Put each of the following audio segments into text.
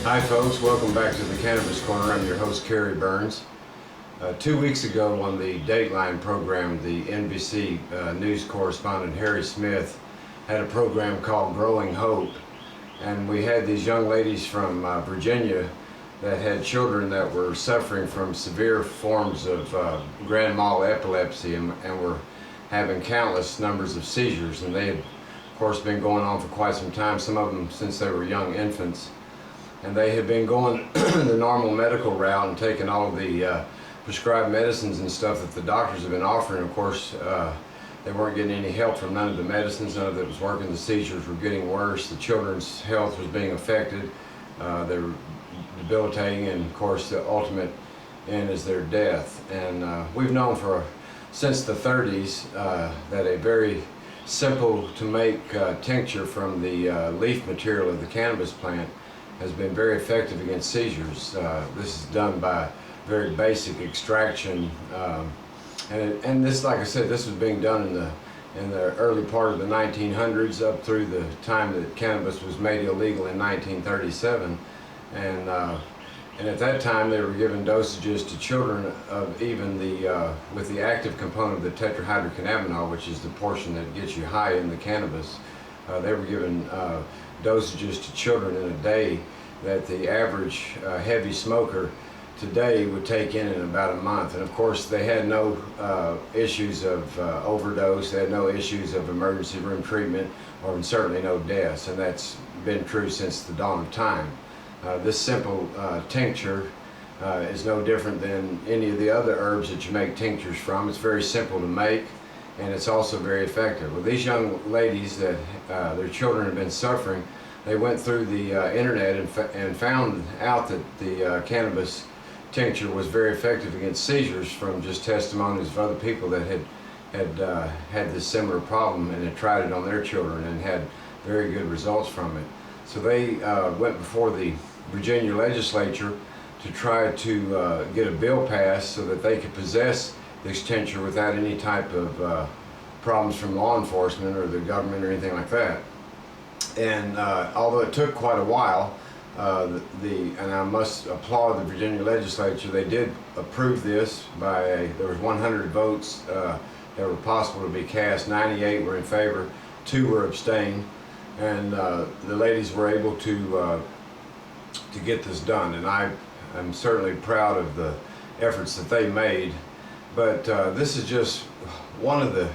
Hi folks, welcome back to the Cannabis Corner. I'm your host, Kerry Burns. 2 weeks ago on the Dateline program, the NBC news correspondent Harry Smith had a program called Growing Hope, and we had these young ladies from Virginia that had children that were suffering from severe forms of grand mal epilepsy and were having countless numbers of seizures, and they had of course been going on for quite some time, some of them since they were young infants. And they had been going the normal medical route and taking all of the prescribed medicines and stuff that the doctors have been offering. Of course, they weren't getting any help from none of the medicines, none of it was working. The seizures were getting worse. The children's health was being affected. They were debilitating, and of course the ultimate end is their death. And we've known since the 30s that a very simple to make tincture from the leaf material of the cannabis plant has been very effective against seizures. This is done by very basic extraction, and this, like I said, this was being done in the early part of the 1900s up through the time that cannabis was made illegal in 1937, and at that time they were given dosages to children of even with the active component of the tetrahydrocannabinol, which is the portion that gets you high in the cannabis. They were given dosages to children in a day that the average heavy smoker today would take in about a month. And of course they had no issues of overdose, they had no issues of emergency room treatment, or certainly no deaths, and that's been true since the dawn of time. This simple tincture is no different than any of the other herbs that you make tinctures from. It's very simple to make, and it's also very effective. Well, these young ladies that their children have been suffering, they went through the internet and found out that the cannabis tincture was very effective against seizures from just testimonies of other people that had this similar problem and had tried it on their children and had very good results from it. So they went before the Virginia legislature to try to get a bill passed so that they could possess this tincture without any type of problems from law enforcement or the government or anything like that. And although it took quite a while, and I must applaud the Virginia legislature, they did approve this there was 100 votes that were possible to be cast. 98 were in favor, 2 were abstained, and the ladies were able to get this done. And I'm certainly proud of the efforts that they made. But this is just one of the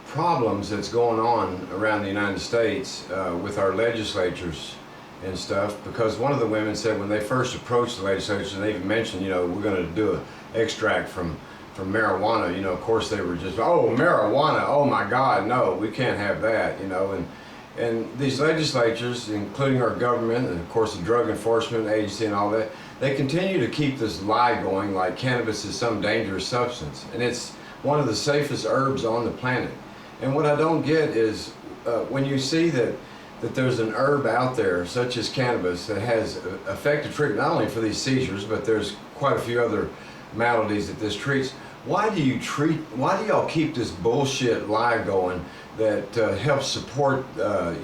problems that's going on around the United States with our legislatures and stuff, because one of the women said when they first approached the legislature, they even mentioned, we're going to do an extract from marijuana. Of course they were just, oh, marijuana, oh my God, no, we can't have that, and these legislatures, including our government and of course the Drug Enforcement Agency and all that, they continue to keep this lie going like cannabis is some dangerous substance, and it's one of the safest herbs on the planet. And what I don't get is when you see that there's an herb out there such as cannabis that has effective treatment not only for these seizures, but there's quite a few other maladies that this treats. Why do y'all keep this bullshit lie going that helps support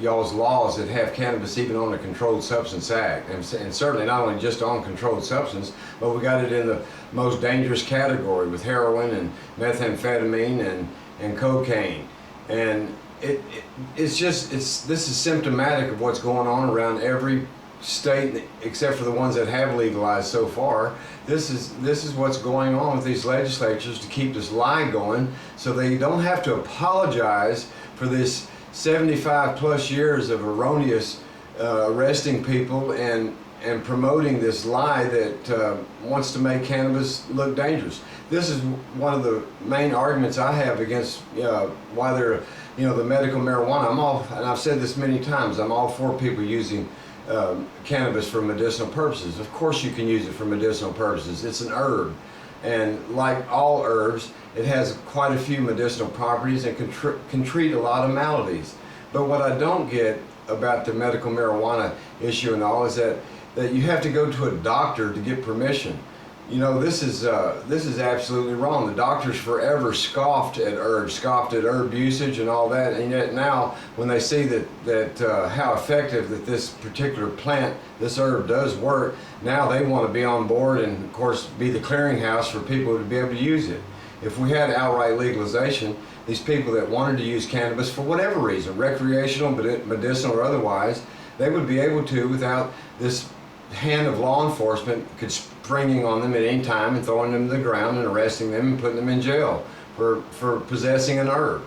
y'all's laws that have cannabis even on the Controlled Substance Act, and certainly not only just on controlled substance, but we got it in the most dangerous category with heroin and methamphetamine and cocaine. And this is symptomatic of what's going on around every state except for the ones that have legalized so far. This is what's going on with these legislatures to keep this lie going, so they don't have to apologize for this 75 plus years of erroneous arresting people and promoting this lie that wants to make cannabis look dangerous. This is one of the main arguments I have against why they're, the medical marijuana. And I've said this many times, I'm all for people using cannabis for medicinal purposes. Of course you can use it for medicinal purposes. It's an herb, and like all herbs, it has quite a few medicinal properties and can treat a lot of maladies. But what I don't get about the medical marijuana issue and all is that you have to go to a doctor to get permission. You know, this is absolutely wrong. The doctors forever scoffed at herb usage and all that, and yet now when they see that how effective that this particular plant, this herb does work, now they want to be on board and of course be the clearinghouse for people to be able to use it. If we had outright legalization, these people that wanted to use cannabis for whatever reason, recreational, medicinal, or otherwise, they would be able to without this hand of law enforcement springing on them at any time and throwing them to the ground and arresting them and putting them in jail for possessing an herb.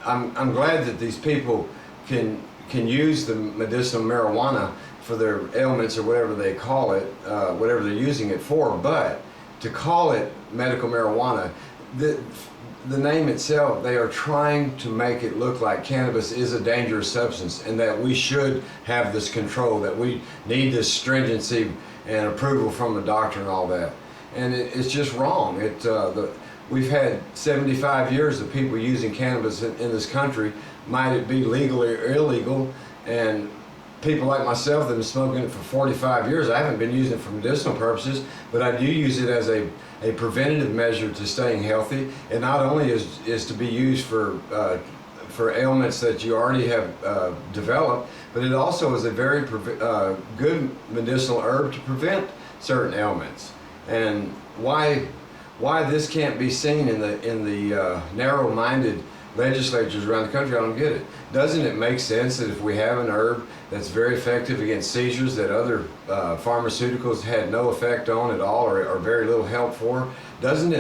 I'm glad that these people can use the medicinal marijuana for their ailments or whatever they call it, whatever they're using it for, but to call it medical marijuana, the name itself, they are trying to make it look like cannabis is a dangerous substance and that we should have this control, that we need this stringency and approval from the doctor and all that. And it's just wrong. We've had 75 years of people using cannabis in this country. Might it be legal or illegal? And people like myself that have been smoking it for 45 years, I haven't been using it for medicinal purposes, but I do use it as a preventative measure to staying healthy. It not only is to be used for ailments that you already have developed, but it also is a very good medicinal herb to prevent certain ailments. And why this can't be seen in the narrow-minded legislatures around the country, I don't get it. Doesn't it make sense that if we have an herb that's very effective against seizures that other pharmaceuticals had no effect on at all or very little help for, doesn't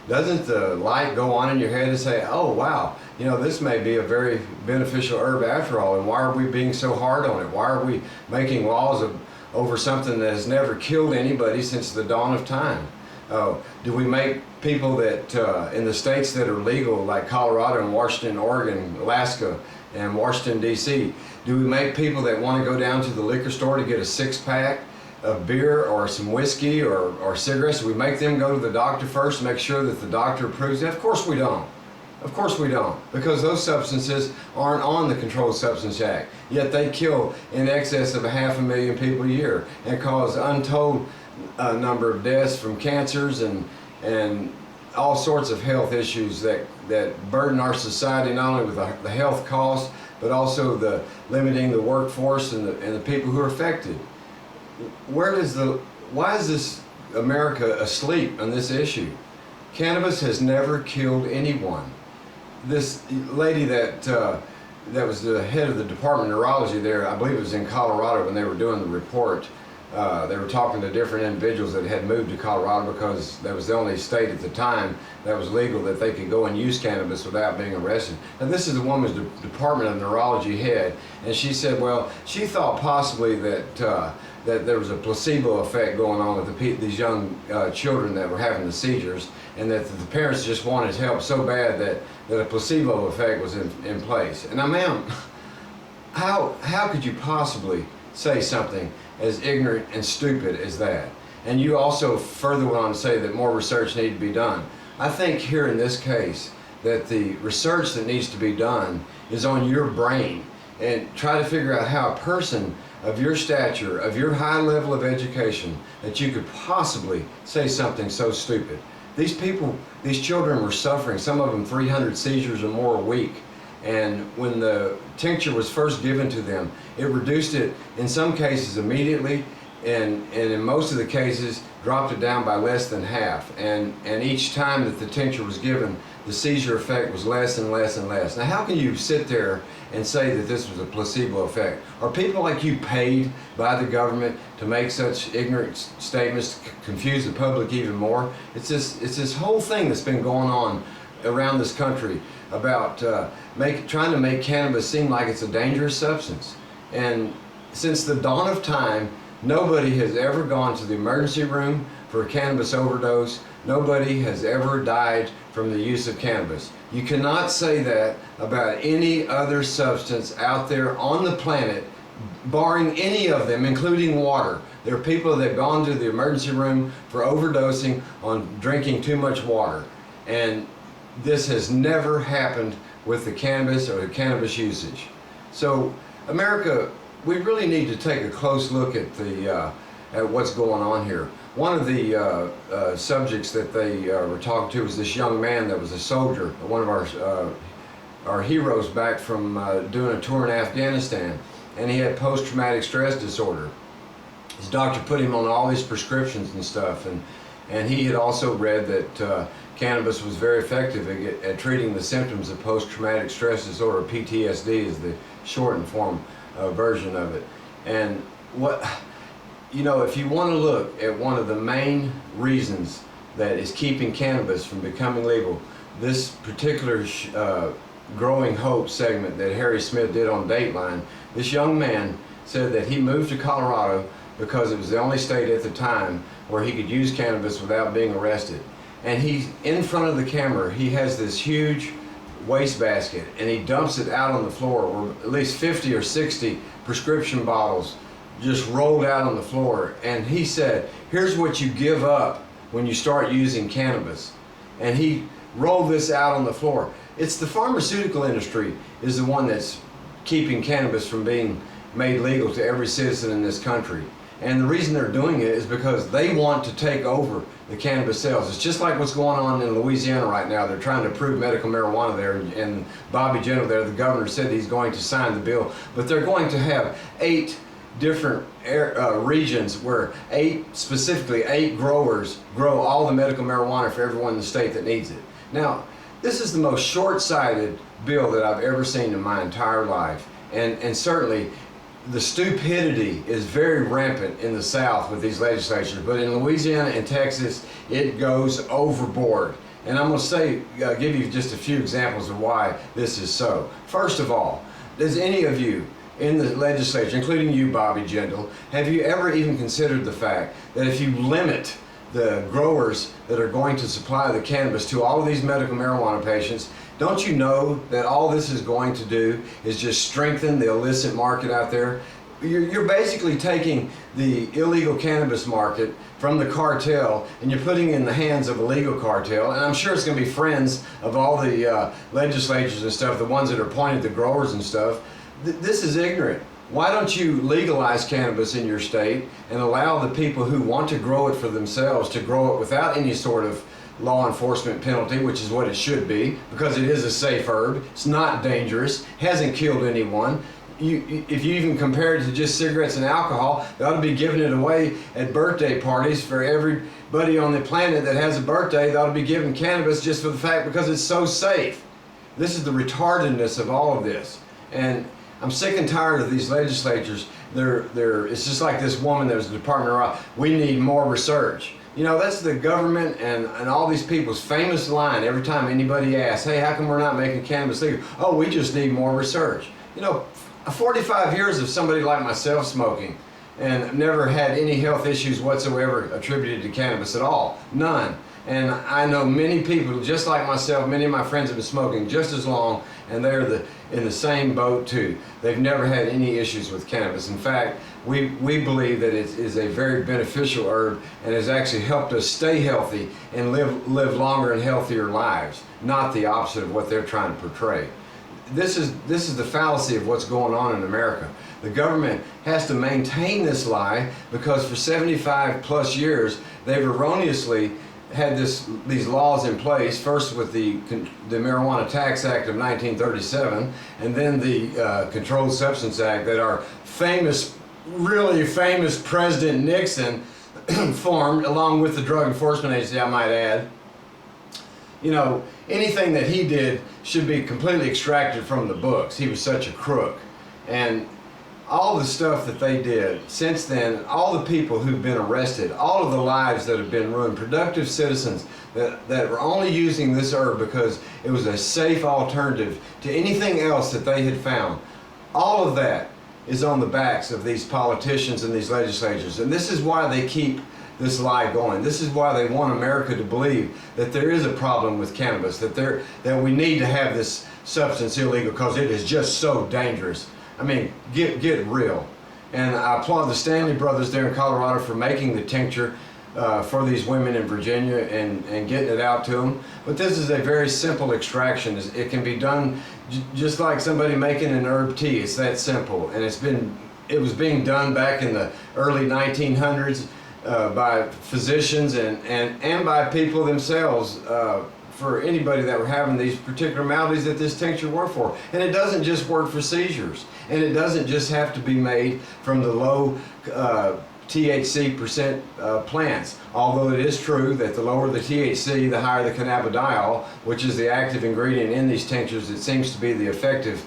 the light go on in your head and say, oh wow, you know, this may be a very beneficial herb after all, and why are we being so hard on it? Why are we making laws over something that has never killed anybody since the dawn of time? Do we make people that in the states that are legal, like Colorado and Washington, Oregon, Alaska, and Washington, D.C., do we make people that want to go down to the liquor store to get a six-pack of beer or some whiskey or cigarettes, do we make them go to the doctor first and make sure that the doctor approves it? Of course we don't. Of course we don't, because those substances aren't on the Controlled Substance Act, yet they kill in excess of 500,000 people a year and cause untold number of deaths from cancers and all sorts of health issues that burden our society, not only with the health costs, but also the limiting the workforce and the people who are affected. Why is this America asleep on this issue? Cannabis has never killed anyone. This lady that was the head of the Department of Neurology there, I believe it was in Colorado when they were doing the report. They were talking to different individuals that had moved to Colorado because that was the only state at the time that was legal that they could go and use cannabis without being arrested. And this is the woman's Department of Neurology head, and she said, well, she thought possibly that there was a placebo effect going on with these young children that were having the seizures, and that the parents just wanted help so bad that a placebo effect was in place. And now, ma'am, how could you possibly say something as ignorant and stupid as that? And you also further went on to say that more research needed to be done. I think here in this case that the research that needs to be done is on your brain, and try to figure out how a person of your stature, of your high level of education, that you could possibly say something so stupid. These people, these children were suffering, some of them 300 seizures or more a week. And when the tincture was first given to them, it reduced it in some cases immediately, and in most of the cases dropped it down by less than half. And each time that the tincture was given, the seizure effect was less and less and less. Now, how can you sit there and say that this was a placebo effect? Are people like you paid by the government to make such ignorant statements to confuse the public even more? It's this whole thing that's been going on around this country about trying to make cannabis seem like it's a dangerous substance. And since the dawn of time, nobody has ever gone to the emergency room for a cannabis overdose. Nobody has ever died from the use of cannabis. You cannot say that about any other substance out there on the planet, barring any of them, including water. There are people that have gone to the emergency room for overdosing on drinking too much water. And this has never happened with the cannabis or the cannabis usage. So, America, we really need to take a close look at what's going on here. one of the subjects that they were talking to was this young man that was a soldier, one of our heroes back from doing a tour in Afghanistan, and he had post-traumatic stress disorder. His doctor put him on all these prescriptions and stuff, and he had also read that cannabis was very effective at treating the symptoms of post-traumatic stress disorder. PTSD is the shortened form version of it. And what, you know, if you want to look at one of the main reasons that is keeping cannabis from becoming legal, this particular Growing Hope segment that Harry Smith did on Dateline, this young man said that he moved to Colorado because it was the only state at the time where he could use cannabis without being arrested. And he, in front of the camera, he has this huge wastebasket and he dumps it out on the floor where at least 50 or 60 prescription bottles just rolled out on the floor. And he said, here's what you give up when you start using cannabis. And he rolled this out on the floor. It's the pharmaceutical industry is the one that's keeping cannabis from being made legal to every citizen in this country. And the reason they're doing it is because they want to take over the cannabis sales. It's just like what's going on in Louisiana right now. They're trying to approve medical marijuana there, and Bobby Jindal there, the governor, said he's going to sign the bill. But they're going to have 8 different regions where specifically eight growers grow all the medical marijuana for everyone in the state that needs it. Now, this is the most short-sighted bill that I've ever seen in my entire life. And certainly, the stupidity is very rampant in the South with these legislatures, but in Louisiana and Texas, it goes overboard. And I'm going to say, give you just a few examples of why this is so. First of all, does any of you in the legislature, including you, Bobby Jindal, have you ever even considered the fact that if you limit the growers that are going to supply the cannabis to all of these medical marijuana patients, don't you know that all this is going to do is just strengthen the illicit market out there? You're basically taking the illegal cannabis market from the cartel and you're putting it in the hands of a legal cartel. And I'm sure it's going to be friends of all the legislatures and stuff, the ones that are appointed the growers and stuff. This is ignorant. Why don't you legalize cannabis in your state and allow the people who want to grow it for themselves to grow it without any sort of law enforcement penalty, which is what it should be, because it is a safe herb. It's not dangerous, hasn't killed anyone. If you even compare it to just cigarettes and alcohol, they ought to be giving it away at birthday parties for everybody on the planet that has a birthday. They ought to be giving cannabis just for the fact because it's so safe. This is the retardedness of all of this. And I'm sick and tired of these legislatures. It's just like this woman that was the Department of Law. We need more research. You know, that's the government and all these people's famous line every time anybody asks, hey, how come we're not making cannabis legal? Oh, we just need more research. You know, 45 years of somebody like myself smoking and never had any health issues whatsoever attributed to cannabis at all. None. And I know many people just like myself, many of my friends have been smoking just as long, and they're in the same boat too. They've never had any issues with cannabis. In fact, we believe that it is a very beneficial herb and has actually helped us stay healthy and live longer and healthier lives, not the opposite of what they're trying to portray. This is the fallacy of what's going on in America. The government has to maintain this lie because for 75 plus years they've erroneously had these laws in place, first with the Marijuana Tax Act of 1937 and then the Controlled Substance Act that our really famous President Nixon formed, along with the Drug Enforcement Agency, I might add. You know, anything that he did should be completely extracted from the books. He was such a crook. And all the stuff that they did since then, all the people who've been arrested, all of the lives that have been ruined, productive citizens that were only using this herb because it was a safe alternative to anything else that they had found, all of that is on the backs of these politicians and these legislators. And this is why they keep this lie going. This is why they want America to believe that there is a problem with cannabis, that we need to have this substance illegal because it is just so dangerous. I mean, get real. And I applaud the Stanley brothers there in Colorado for making the tincture for these women in Virginia and getting it out to them. But this is a very simple extraction. It can be done just like somebody making an herb tea. It's that simple. And it was being done back in the early 1900s by physicians and by people themselves for anybody that were having these particular maladies that this tincture worked for. And it doesn't just work for seizures, and it doesn't just have to be made from the low THC percent plants, although it is true that the lower the THC, the higher the cannabidiol, which is the active ingredient in these tinctures. It seems to be the effective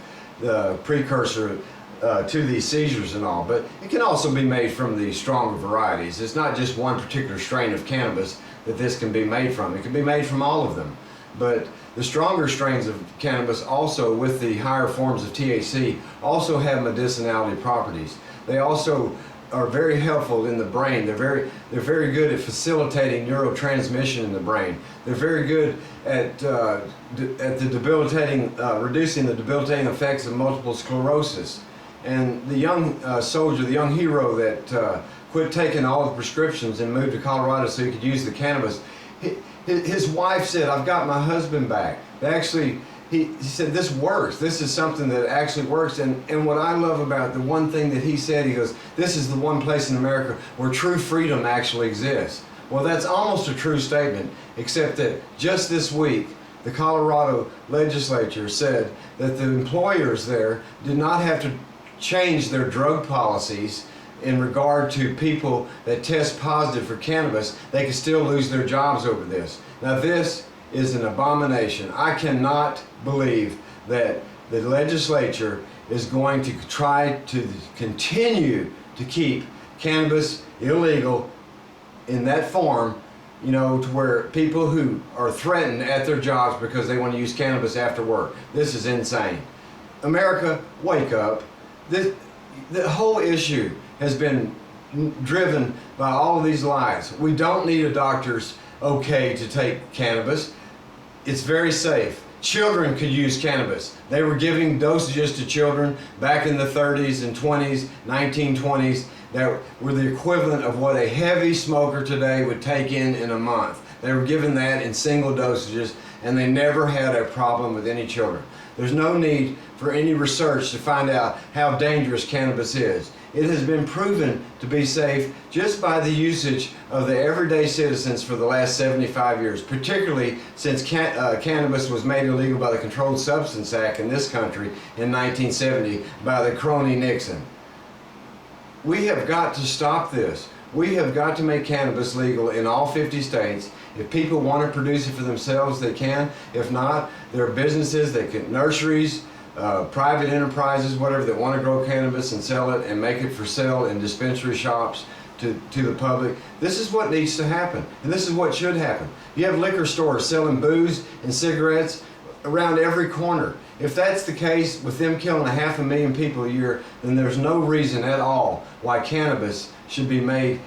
precursor to these seizures and all. But it can also be made from the stronger varieties. It's not just one particular strain of cannabis that this can be made from. It can be made from all of them. But the stronger strains of cannabis also, with the higher forms of THC, also have medicinality properties. They also are very helpful in the brain. They're very good at facilitating neurotransmission in the brain. They're very good at the debilitating, reducing the debilitating effects of multiple sclerosis. And the young soldier, the young hero that quit taking all the prescriptions and moved to Colorado so he could use the cannabis, his wife said, "I've got my husband back." Actually, he said, "This works. This is something that actually works." And what I love about the one thing that he said, he goes, "This is the one place in America where true freedom actually exists." Well, that's almost a true statement, except that just this week, the Colorado legislature said that the employers there did not have to change their drug policies in regard to people that test positive for cannabis. They could still lose their jobs over this. Now, this is an abomination. I cannot believe that the legislature is going to try to continue to keep cannabis illegal in that form, you know, to where people who are threatened at their jobs because they want to use cannabis after work. This is insane. America, wake up. The whole issue has been driven by all of these lies. We don't need a doctor's okay to take cannabis. It's very safe. Children could use cannabis. They were giving dosages to children back in the 30s and 20s, 1920s, that were the equivalent of what a heavy smoker today would take in a month. They were given that in single dosages, and they never had a problem with any children. There's no need for any research to find out how dangerous cannabis is. It has been proven to be safe just by the usage of the everyday citizens for the last 75 years, particularly since cannabis was made illegal by the Controlled Substance Act in this country in 1970 by the crony Nixon. We have got to stop this. We have got to make cannabis legal in all 50 states. If people want to produce it for themselves, they can. If not, there are businesses that can, nurseries, private enterprises, whatever, that want to grow cannabis and sell it and make it for sale in dispensary shops to the public. This is what needs to happen, and this is what should happen. You have liquor stores selling booze and cigarettes around every corner. If that's the case with them killing 500,000 people a year, then there's no reason at all why cannabis should be made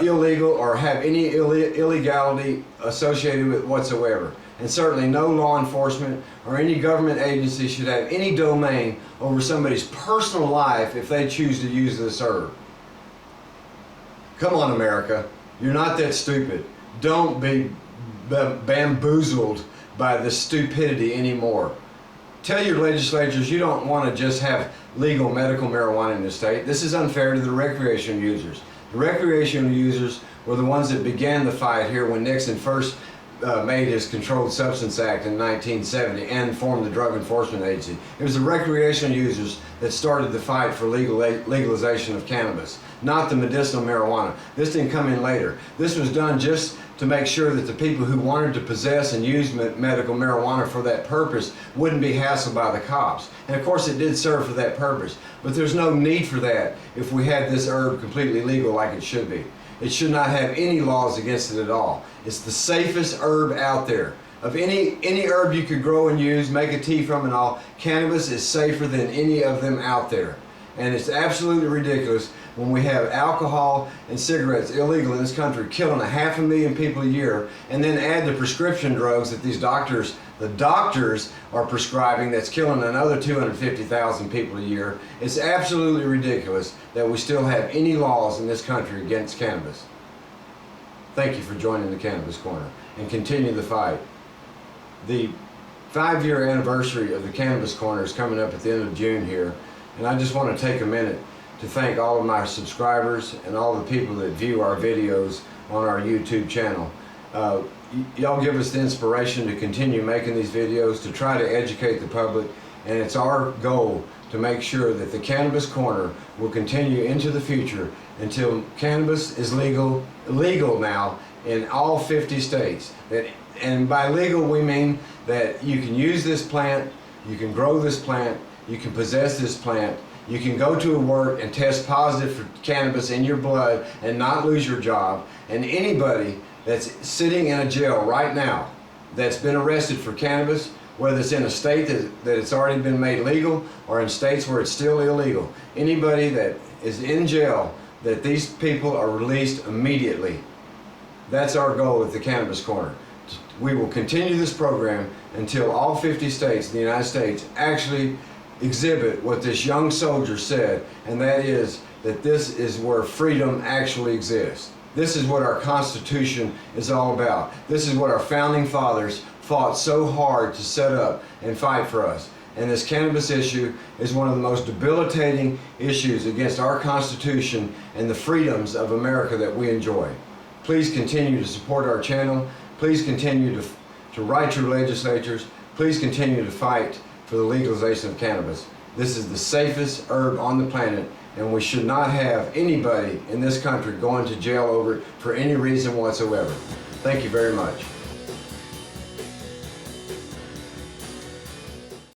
illegal or have any illegality associated with it whatsoever. And certainly no law enforcement or any government agency should have any domain over somebody's personal life if they choose to use this herb. Come on, America. You're not that stupid. Don't be bamboozled by this stupidity anymore. Tell your legislatures you don't want to just have legal medical marijuana in the state. This is unfair to the recreational users. The recreational users were the ones that began the fight here when Nixon first made his Controlled Substance Act in 1970 and formed the Drug Enforcement Agency. It was the recreational users that started the fight for legalization of cannabis, not the medicinal marijuana. This didn't come in later. This was done just to make sure that the people who wanted to possess and use medical marijuana for that purpose wouldn't be hassled by the cops. And of course it did serve for that purpose, but there's no need for that if we had this herb completely legal like it should be. It should not have any laws against it at all. It's the safest herb out there. Of any herb you could grow and use, make a tea from and all, cannabis is safer than any of them out there. And it's absolutely ridiculous when we have alcohol and cigarettes illegal in this country, killing 500,000 people a year, and then add the prescription drugs that the doctors are prescribing that's killing another 250,000 people a year. It's absolutely ridiculous that we still have any laws in this country against cannabis. Thank you for joining the Cannabis Corner, and continue the fight. The 5-year anniversary of the Cannabis Corner is coming up at the end of June here, and I just want to take a minute to thank all of my subscribers and all the people that view our videos on our YouTube channel. Y'all give us the inspiration to continue making these videos, to try to educate the public, and it's our goal to make sure that the Cannabis Corner will continue into the future until cannabis is legal now in all 50 states. And by legal we mean that you can use this plant, you can grow this plant, you can possess this plant, you can go to work and test positive for cannabis in your blood and not lose your job. And anybody that's sitting in a jail right now that's been arrested for cannabis, whether it's in a state that it's already been made legal or in states where it's still illegal, anybody that is in jail, that these people are released immediately. That's our goal at the Cannabis Corner. We will continue this program until all 50 states in the United States actually exhibit what this young soldier said, and that is that this is where freedom actually exists. This is what our Constitution is all about. This is what our founding fathers fought so hard to set up and fight for us. And this cannabis issue is one of the most debilitating issues against our Constitution and the freedoms of America that we enjoy. Please continue to support our channel. Please continue to write your legislatures. Please continue to fight for the legalization of cannabis. This is the safest herb on the planet, and we should not have anybody in this country going to jail over it for any reason whatsoever. Thank you very much.